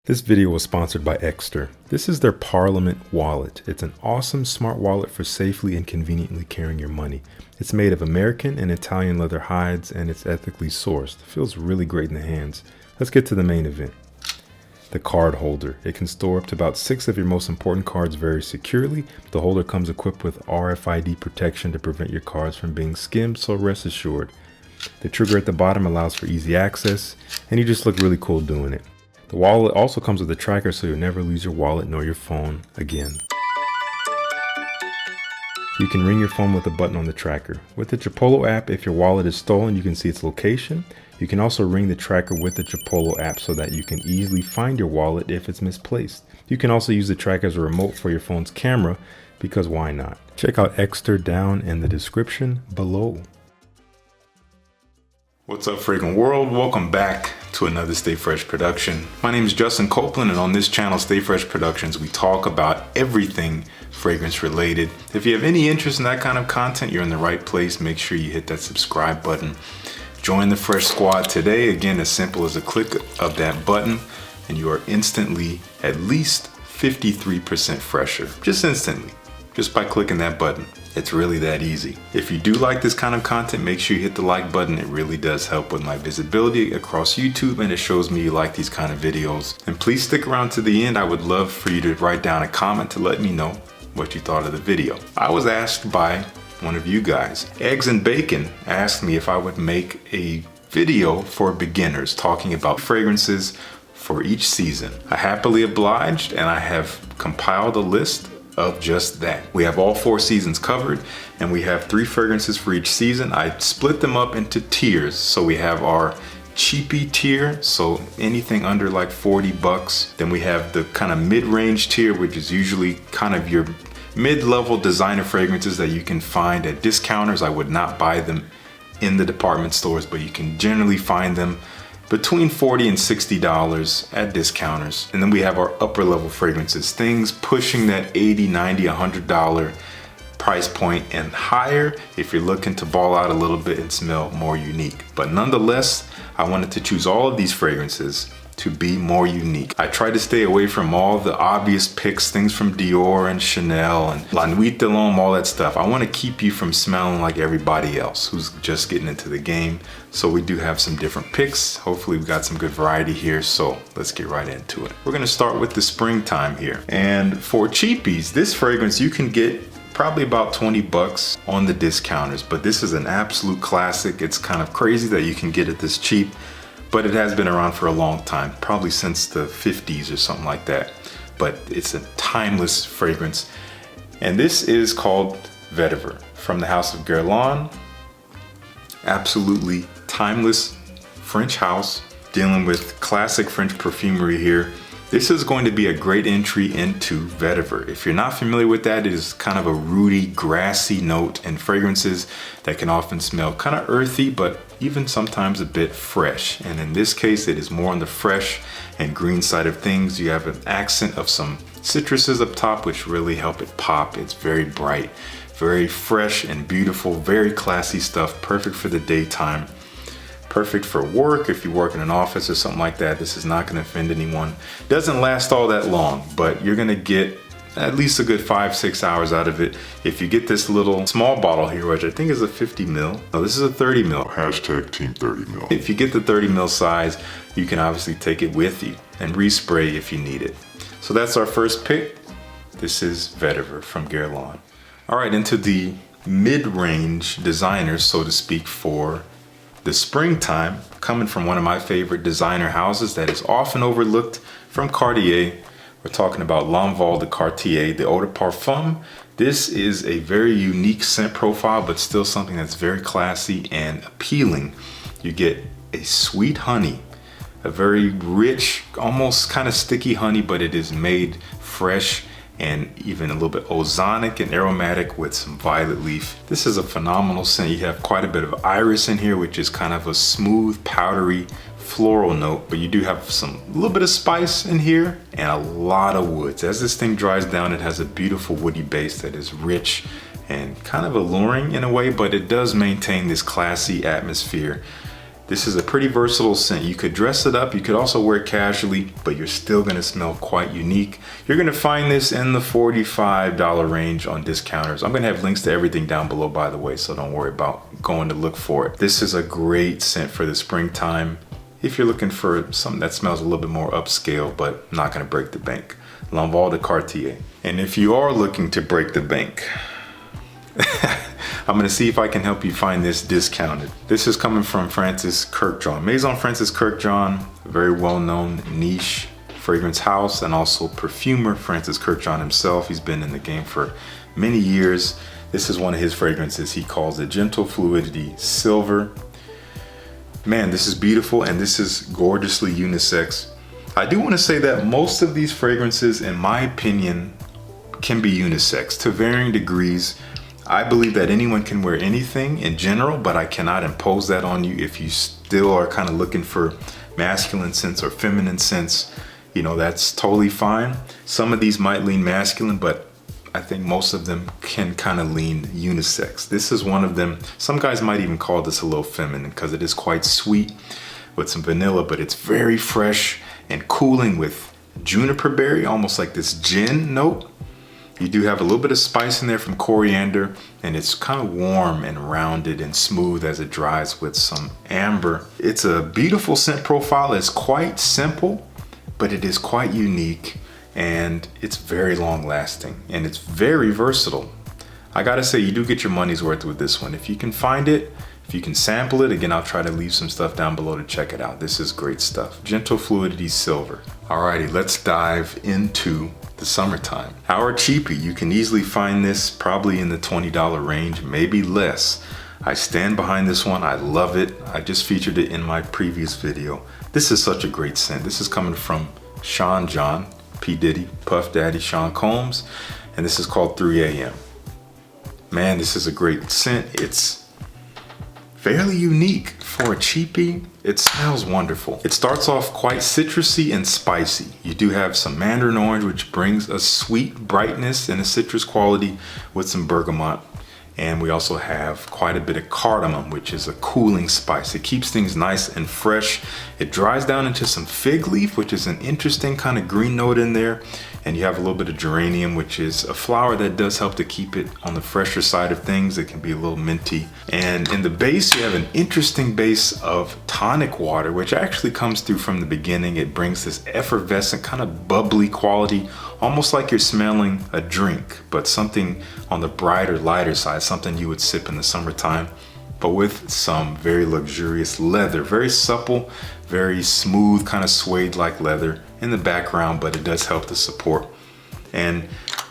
This video was sponsored by Exter. This is their Parliament wallet. It's an awesome smart wallet for safely and conveniently carrying your money. It's made of American and Italian leather hides and it's ethically sourced. It feels really great in the hands. Let's get to the main event. The card holder. It can store up to about 6 of your most important cards very securely. The holder comes equipped with RFID protection to prevent your cards from being skimmed, so rest assured. The trigger at the bottom allows for easy access and you just look really cool doing it. The wallet also comes with a tracker so you'll never lose your wallet nor your phone again. You can ring your phone with a button on the tracker. With the Chipolo app, if your wallet is stolen, you can see its location. You can also ring the tracker with the Chipolo app so that you can easily find your wallet if it's misplaced. You can also use the tracker as a remote for your phone's camera, because why not? Check out Exter down in the description below. What's up, Fragrant World? Welcome back to another Stay Fresh production. My name is Justin Copeland, and on this channel, Stay Fresh Productions, we talk about everything fragrance related. If you have any interest in that kind of content, you're in the right place. Make sure you hit that subscribe button. Join the Fresh Squad today. Again, as simple as a click of that button, and you are instantly at least 53% fresher. Just instantly, just by clicking that button. It's really that easy. If you do like this kind of content, make sure you hit the like button. It really does help with my visibility across YouTube, and it shows me you like these kind of videos. And please stick around to the end. I would love for you to write down a comment to let me know what you thought of the video. I was asked by one of you guys, Eggs and Bacon, asked me if I would make a video for beginners talking about fragrances for each season. I happily obliged, and I have compiled a list of just that. We have all 4 seasons covered, and we have 3 fragrances for each season. I split them up into tiers. So we have our cheapy tier, so anything under like 40 bucks. Then we have the kind of mid-range tier, which is usually kind of your mid-level designer fragrances that you can find at discounters. I would not buy them in the department stores, but you can generally find them between $40 and $60 at discounters. And then we have our upper level fragrances, things pushing that $80, $90, $100 price point and higher if you're looking to ball out a little bit and smell more unique. But nonetheless, I wanted to choose all of these fragrances to be more unique. I try to stay away from all the obvious picks, things from Dior and Chanel and La Nuit de l'Homme, all that stuff. I want to keep you from smelling like everybody else who's just getting into the game. So we do have some different picks. Hopefully we've got some good variety here. So let's get right into it. We're going to start with the springtime here. And for cheapies, this fragrance you can get probably about 20 bucks on the discounters, but this is an absolute classic. It's kind of crazy that you can get it this cheap, but it has been around for a long time, probably since the 50s or something like that. But it's a timeless fragrance. And this is called Vetiver from the house of Guerlain. Absolutely timeless French house, dealing with classic French perfumery here. This is going to be a great entry into Vetiver. If you're not familiar with that, it is kind of a rooty, grassy note in fragrances that can often smell kind of earthy, but even sometimes a bit fresh. And in this case, it is more on the fresh and green side of things. You have an accent of some citruses up top, which really help it pop. It's very bright, very fresh and beautiful, very classy stuff, perfect for the daytime. Perfect for work, if you work in an office or something like that. This is not going to offend anyone. Doesn't last all that long, but you're going to get at least a good 5-6 hours out of it. If you get this little small bottle here, which I think is a 50 ml. No, this is a 30 ml. Hashtag Team 30 ml. If you get the 30 ml size, you can obviously take it with you and respray if you need it. So that's our first pick. This is Vetiver from Guerlain. All right, into the mid-range designers, so to speak, for the springtime, coming from one of my favorite designer houses that is often overlooked, from Cartier. We're talking about L'Envol de Cartier, the Eau de Parfum. This is a very unique scent profile, but still something that's very classy and appealing. You get a sweet honey, a very rich, almost kind of sticky honey, but it is made fresh and even a little bit ozonic and aromatic with some violet leaf. This is a phenomenal scent. You have quite a bit of iris in here, which is kind of a smooth, powdery, floral note, but you do have some little bit of spice in here and a lot of woods. As this thing dries down, it has a beautiful woody base that is rich and kind of alluring in a way, but it does maintain this classy atmosphere. This is a pretty versatile scent. You could dress it up, you could also wear it casually, but you're still gonna smell quite unique. You're gonna find this in the $45 range on discounters. I'm gonna have links to everything down below, by the way, so don't worry about going to look for it. This is a great scent for the springtime if you're looking for something that smells a little bit more upscale, but not gonna break the bank. L'Envol de Cartier. And if you are looking to break the bank, I'm gonna see if I can help you find this discounted. This is coming from Francis Kurkdjian. Maison Francis Kurkdjian, a very well-known niche fragrance house, and also perfumer Francis Kurkdjian himself. He's been in the game for many years. This is one of his fragrances. He calls it Gentle Fluidity Silver. Man, this is beautiful, and this is gorgeously unisex. I do wanna say that most of these fragrances, in my opinion, can be unisex to varying degrees. I believe that anyone can wear anything in general, but I cannot impose that on you. If you still are kind of looking for masculine scents or feminine scents, you know, that's totally fine. Some of these might lean masculine, but I think most of them can kind of lean unisex. This is one of them. Some guys might even call this a little feminine because it is quite sweet with some vanilla, but it's very fresh and cooling with juniper berry, almost like this gin note. You do have a little bit of spice in there from coriander, and it's kind of warm and rounded and smooth as it dries with some amber. It's a beautiful scent profile. It's quite simple, but it is quite unique, and it's very long lasting, and it's very versatile. I gotta say, you do get your money's worth with this one. If you can find it, if you can sample it, again, I'll try to leave some stuff down below to check it out. This is great stuff. Gentle Fluidity Silver. Alrighty, let's dive into the summertime. Our cheapie, you can easily find this probably in the $20 range, maybe less. I stand behind this one. I love it. I just featured it in my previous video. This is such a great scent. This is coming from Sean John, P. Diddy, Puff Daddy, Sean Combs, and this is called 3 a.m. Man, this is a great scent. It's fairly unique for a cheapie. It smells wonderful. It starts off quite citrusy and spicy. You do have some mandarin orange, which brings a sweet brightness and a citrus quality with some bergamot. And we also have quite a bit of cardamom, which is a cooling spice. It keeps things nice and fresh. It dries down into some fig leaf, which is an interesting kind of green note in there. And you have a little bit of geranium, which is a flower that does help to keep it on the fresher side of things. It can be a little minty. And in the base, you have an interesting base of tonic water, which actually comes through from the beginning. It brings this effervescent kind of bubbly quality, almost like you're smelling a drink, but something on the brighter, lighter side, something you would sip in the summertime, but with some very luxurious leather, very supple, very smooth, kind of suede-like leather in the background, but it does help to support. And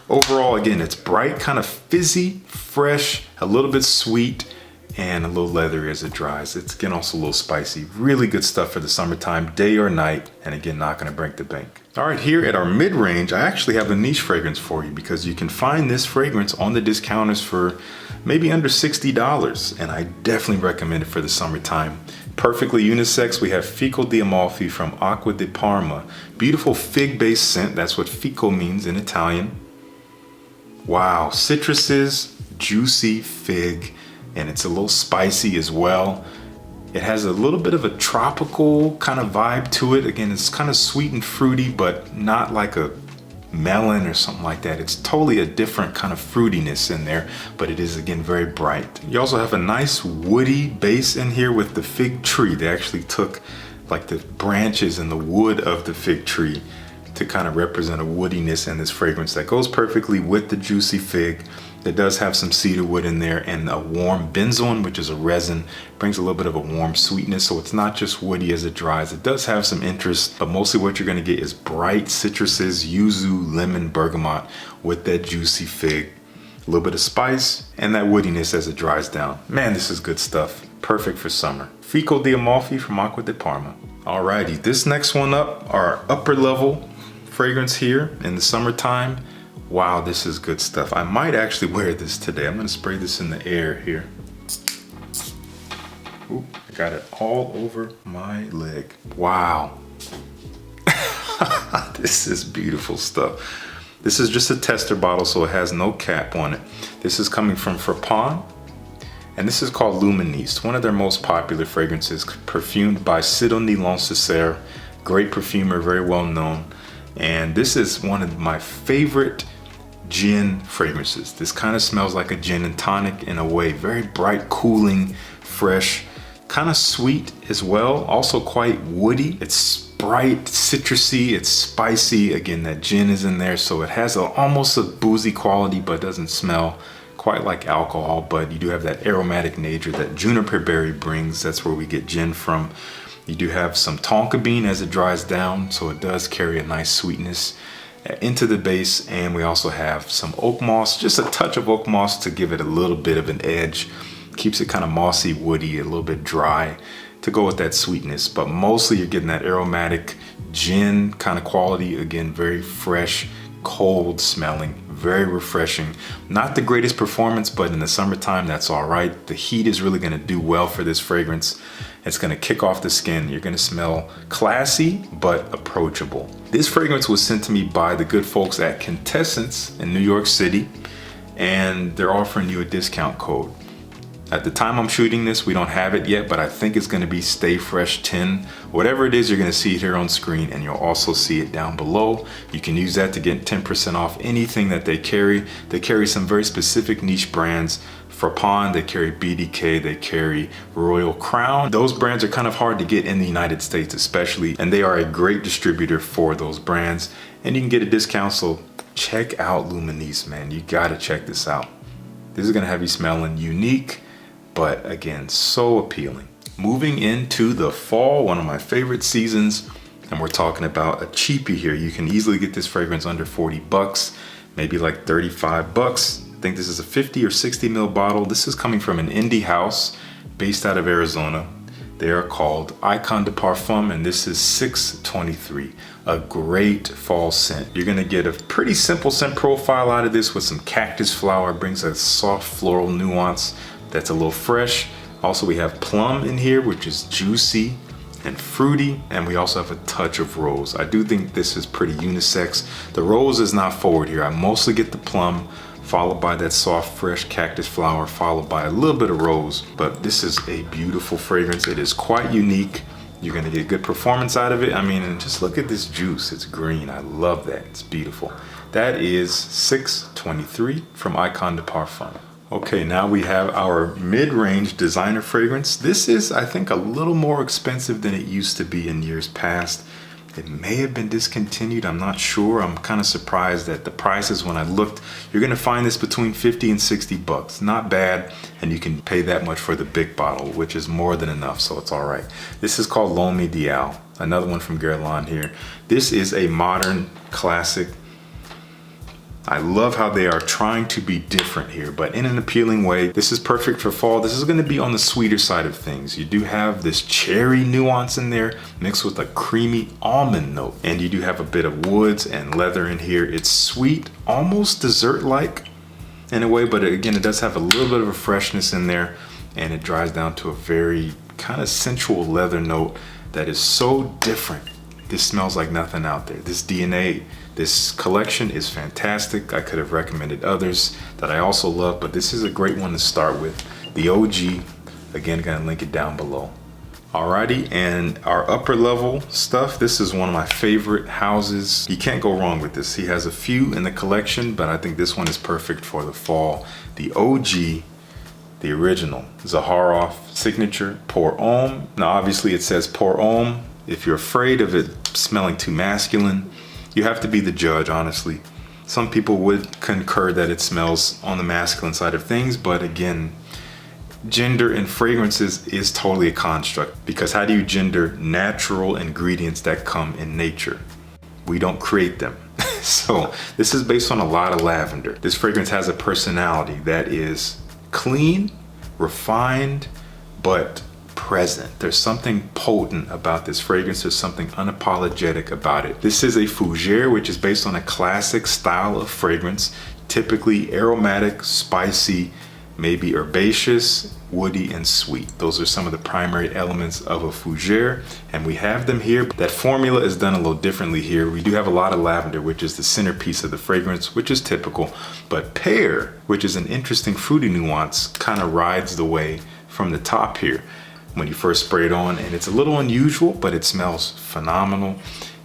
overall, again, it's bright, kind of fizzy, fresh, a little bit sweet, and a little leathery as it dries. It's again also a little spicy. Really good stuff for the summertime, day or night, and again, not gonna break the bank. All right, here at our mid-range, I actually have a niche fragrance for you because you can find this fragrance on the discounters for maybe under $60, and I definitely recommend it for the summertime. Perfectly unisex, we have Fico di Amalfi from Acqua di Parma. Beautiful fig-based scent, that's what Fico means in Italian. Wow, citruses, juicy fig, and it's a little spicy as well. It has a little bit of a tropical kind of vibe to it. Again, it's kind of sweet and fruity, but not like a melon or something like that. It's totally a different kind of fruitiness in there, but it is again very bright. You also have a nice woody base in here with the fig tree. They actually took like the branches and the wood of the fig tree to kind of represent a woodiness in this fragrance that goes perfectly with the juicy fig. It does have some cedar wood in there and a warm benzoin, which is a resin, brings a little bit of a warm sweetness. So it's not just woody as it dries. It does have some interest, but mostly what you're gonna get is bright citruses, yuzu, lemon, bergamot with that juicy fig, a little bit of spice and that woodiness as it dries down. Man, this is good stuff. Perfect for summer. Fico di Amalfi from Acqua di Parma. Alrighty, this next one up, our upper level fragrance here in the summertime. Wow, this is good stuff. I might actually wear this today. I'm gonna spray this in the air here. Ooh, I got it all over my leg. Wow. This is beautiful stuff. This is just a tester bottle, so it has no cap on it. This is coming from Frapin. And this is called L'Humaniste, one of their most popular fragrances, perfumed by Sidonie Lancesser, great perfumer, very well known. And this is one of my favorite gin fragrances. This kind of smells like a gin and tonic in a way, very bright, cooling, fresh, kind of sweet as well, also quite woody. It's bright, citrusy, it's spicy. Again, that gin is in there, so it has almost a boozy quality, but doesn't smell quite like alcohol. But you do have that aromatic nature that juniper berry brings. That's where we get gin from. You do have some tonka bean as it dries down, so it does carry a nice sweetness into the base. And we also have some oak moss, just a touch of oak moss to give it a little bit of an edge. Keeps it kind of mossy, woody, a little bit dry to go with that sweetness. But mostly you're getting that aromatic gin kind of quality. Again, very fresh, cold smelling, very refreshing. Not the greatest performance, but in the summertime, that's all right. The heat is really gonna do well for this fragrance. It's gonna kick off the skin. You're gonna smell classy, but approachable. This fragrance was sent to me by the good folks at Quintessence in New York City, and they're offering you a discount code. At the time I'm shooting this, we don't have it yet, but I think it's gonna be Stay Fresh 10. Whatever it is, you're gonna see it here on screen, and you'll also see it down below. You can use that to get 10% off anything that they carry. They carry some very specific niche brands. Frapin, they carry BDK, they carry Royal Crown. Those brands are kind of hard to get in the United States especially, and they are a great distributor for those brands. And you can get a discount, so check out L'Humaniste, man. You gotta check this out. This is gonna have you smelling unique, but again, so appealing. Moving into the fall, one of my favorite seasons, and we're talking about a cheapie here. You can easily get this fragrance under 40 bucks, maybe like 35 bucks. I think this is a 50 or 60 ml bottle. This is coming from an indie house based out of Arizona. They are called Icon de Parfum, and this is 623, a great fall scent. You're gonna get a pretty simple scent profile out of this with some cactus flower, brings a soft floral nuance that's a little fresh. Also, we have plum in here, which is juicy and fruity, and we also have a touch of rose. I do think this is pretty unisex. The rose is not forward here. I mostly get the plum, followed by that soft, fresh cactus flower, followed by a little bit of rose. But this is a beautiful fragrance. It is quite unique. You're gonna get good performance out of it. I mean, and just look at this juice. It's green. I love that. It's beautiful. That is 623 from Icon de Parfum. Okay, now we have our mid-range designer fragrance. This is, I think, a little more expensive than it used to be in years past. It may have been discontinued, I'm not sure. I'm kind of surprised at the prices when I looked. You're gonna find this between 50 and 60 bucks. Not bad, and you can pay that much for the big bottle, which is more than enough, so it's all right. This is called L'Homme Ideal, another one from Guerlain here. This is a modern classic. I love how they are trying to be different here, but in an appealing way. This is perfect for fall. This is gonna be on the sweeter side of things. You do have this cherry nuance in there mixed with a creamy almond note. And you do have a bit of woods and leather in here. It's sweet, almost dessert-like in a way, but again, it does have a little bit of a freshness in there, and it dries down to a very kind of sensual leather note that is so different. This smells like nothing out there. This DNA, this collection is fantastic. I could have recommended others that I also love, but this is a great one to start with. The OG, again, gonna link it down below. Alrighty, and our upper level stuff, this is one of my favorite houses. You can't go wrong with this. He has a few in the collection, but I think this one is perfect for the fall. The OG, the original, Zaharoff Signature Pour Homme. Now obviously it says Pour Homme. If you're afraid of it smelling too masculine, you have to be the judge, honestly. Some people would concur that it smells on the masculine side of things, but again, gender in fragrances is totally a construct, because how do you gender natural ingredients that come in nature? We don't create them. So this is based on a lot of lavender. This fragrance has a personality that is clean, refined, but present. There's something potent about this fragrance. There's something unapologetic about it. This is a fougere, which is based on a classic style of fragrance, typically aromatic, spicy, maybe herbaceous, woody, and sweet. Those are some of the primary elements of a fougere, and we have them here. That formula is done a little differently here. We do have a lot of lavender, which is the centerpiece of the fragrance, which is typical, but pear, which is an interesting fruity nuance, kind of rides the way from the top here when you first spray it on, and it's a little unusual, but it smells phenomenal.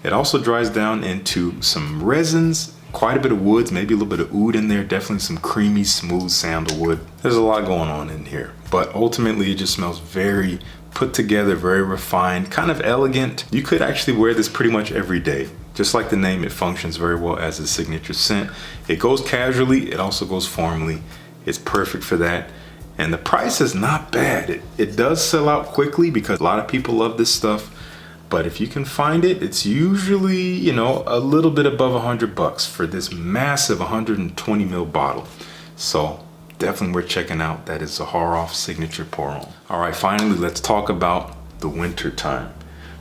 It also dries down into some resins, quite a bit of woods, maybe a little bit of oud in there, definitely some creamy, smooth sandalwood. There's a lot going on in here, but ultimately it just smells very put together, very refined, kind of elegant. You could actually wear this pretty much every day. Just like the name, it functions very well as a signature scent. It goes casually, it also goes formally. It's perfect for that. And the price is not bad. It does sell out quickly because a lot of people love this stuff. But if you can find it, it's usually, you know, a little bit above $100 for this massive 120 ml bottle. So definitely worth checking out. That is Zaharoff Signature Pour On. All right, finally, let's talk about the winter time.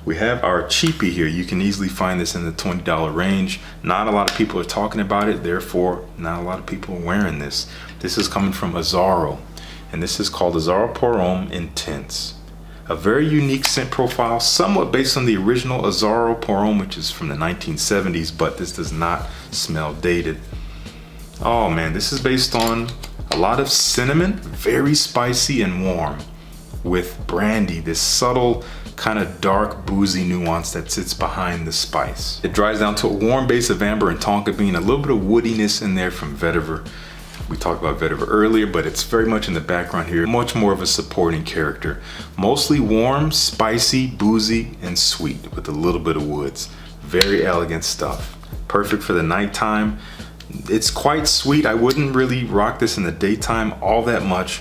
We have our cheapie here. You can easily find this in the $20 range. Not a lot of people are talking about it, therefore not a lot of people are wearing this. This is coming from Azzaro, and this is called Azzaro Pour On Intense. A very unique scent profile, somewhat based on the original Azzaro Pour On, which is from the 1970s, but this does not smell dated. Oh man, this is based on a lot of cinnamon, very spicy and warm, with brandy, this subtle kind of dark boozy nuance that sits behind the spice. It dries down to a warm base of amber and tonka bean, a little bit of woodiness in there from vetiver. We talked about vetiver earlier, but it's very much in the background here, much more of a supporting character. Mostly warm, spicy, boozy, and sweet with a little bit of woods. Very elegant stuff. Perfect for the nighttime. It's quite sweet. I wouldn't really rock this in the daytime all that much,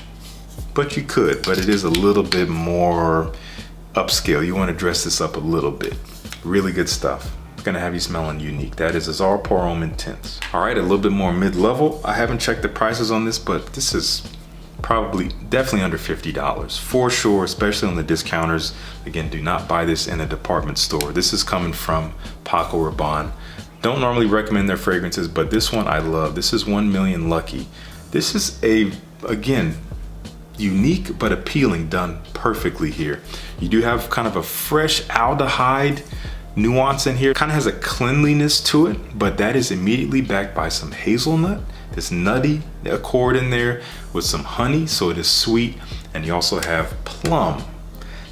but you could, but it is a little bit more upscale. You want to dress this up a little bit. Really good stuff. It's gonna have you smelling unique. That is Azzaro Pour On Intense. All right, a little bit more mid-level. I haven't checked the prices on this, but this is definitely under $50 for sure, especially on the discounters. Again, do not buy this in a department store. This is coming from Paco Rabanne. Don't normally recommend their fragrances, but this one I love. This is 1 Million Lucky. This is again, unique but appealing, done perfectly here. You do have kind of a fresh aldehyde nuance in here. Kind of has a cleanliness to it, but that is immediately backed by some hazelnut, this nutty accord in there with some honey, so it is sweet, and you also have plum.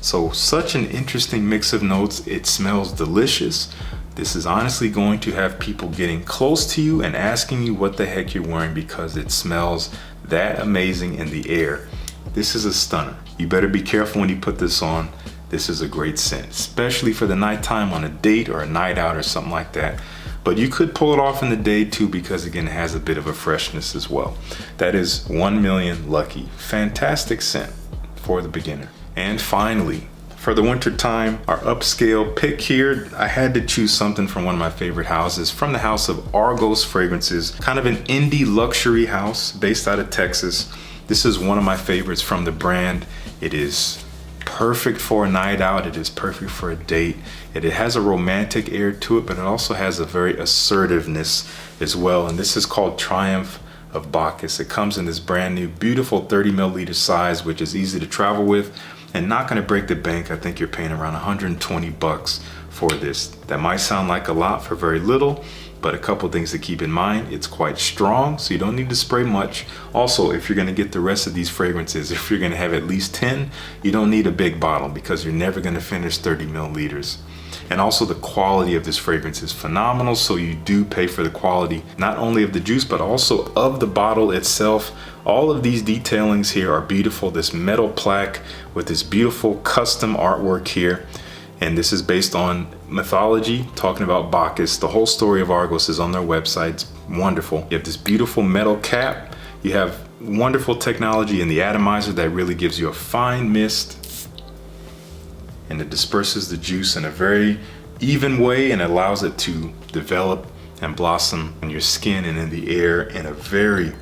So such an interesting mix of notes. It smells delicious. This is honestly going to have people getting close to you and asking you what the heck you're wearing because it smells that amazing in the air. This is a stunner. You better be careful when you put this on. This is a great scent, especially for the nighttime on a date or a night out or something like that. But you could pull it off in the day too because again, it has a bit of a freshness as well. That is 1 Million Lucky. Fantastic scent for the beginner. And finally, for the winter time, our upscale pick here, I had to choose something from one of my favorite houses, from the house of Argos Fragrances, kind of an indie luxury house based out of Texas. This is one of my favorites from the brand. It is perfect for a night out. It is perfect for a date. It has a romantic air to it, but it also has a very assertiveness as well. And this is called Triumph of Bacchus. It comes in this brand new, beautiful 30 milliliter size, which is easy to travel with and not gonna break the bank. I think you're paying around 120 bucks for this. That might sound like a lot for very little, but a couple things to keep in mind. It's quite strong, so you don't need to spray much. Also, if you're gonna get the rest of these fragrances, if you're gonna have at least 10, you don't need a big bottle because you're never gonna finish 30 milliliters. And also the quality of this fragrance is phenomenal, so you do pay for the quality, not only of the juice, but also of the bottle itself. All of these detailings here are beautiful. This metal plaque with this beautiful custom artwork here. And this is based on mythology, talking about Bacchus. The whole story of Argos is on their website. It's wonderful. You have this beautiful metal cap. You have wonderful technology in the atomizer that really gives you a fine mist. And it disperses the juice in a very even way and allows it to develop and blossom on your skin and in the air in a very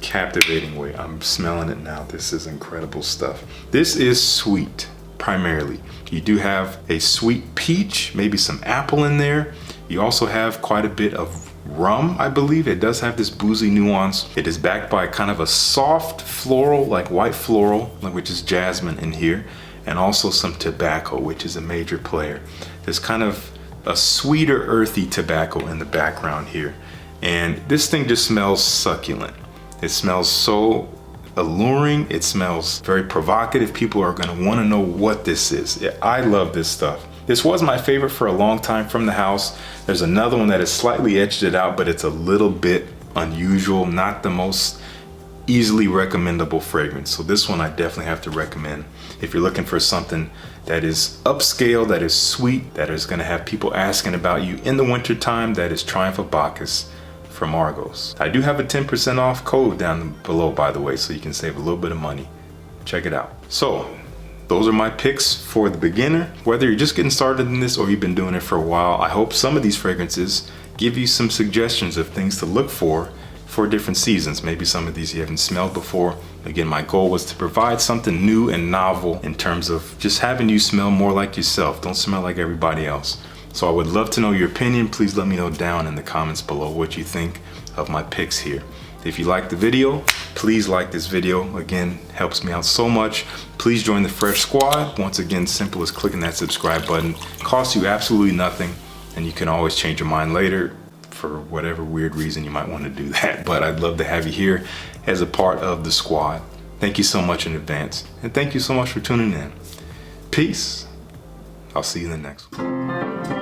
captivating way. I'm smelling it now. This is incredible stuff. This is sweet. Primarily, you do have a sweet peach, maybe some apple in there. You also have quite a bit of rum, I believe. It does have this boozy nuance. It is backed by kind of a soft floral, like white floral, which is jasmine in here, and also some tobacco, which is a major player. There's kind of a sweeter, earthy tobacco in the background here. And this thing just smells succulent. It smells so alluring. It smells very provocative. People are gonna wanna know what this is. I love this stuff. This was my favorite for a long time from the house. There's another one that has slightly edged it out, but it's a little bit unusual, not the most easily recommendable fragrance. So this one I definitely have to recommend if you're looking for something that is upscale, that is sweet, that is gonna have people asking about you in the winter time. That is Triumph of Bacchus from Argos. I do have a 10% off code down below, by the way, so you can save a little bit of money. Check it out. So those are my picks for the beginner. Whether you're just getting started in this or you've been doing it for a while, I hope some of these fragrances give you some suggestions of things to look for different seasons. Maybe some of these you haven't smelled before. Again, my goal was to provide something new and novel in terms of just having you smell more like yourself. Don't smell like everybody else. So I would love to know your opinion. Please let me know down in the comments below what you think of my picks here. If you like the video, please like this video. Again, helps me out so much. Please join the Fresh Squad. Once again, simple as clicking that subscribe button. Costs you absolutely nothing, and you can always change your mind later for whatever weird reason you might want to do that. But I'd love to have you here as a part of the squad. Thank you so much in advance, and thank you so much for tuning in. Peace. I'll see you in the next one.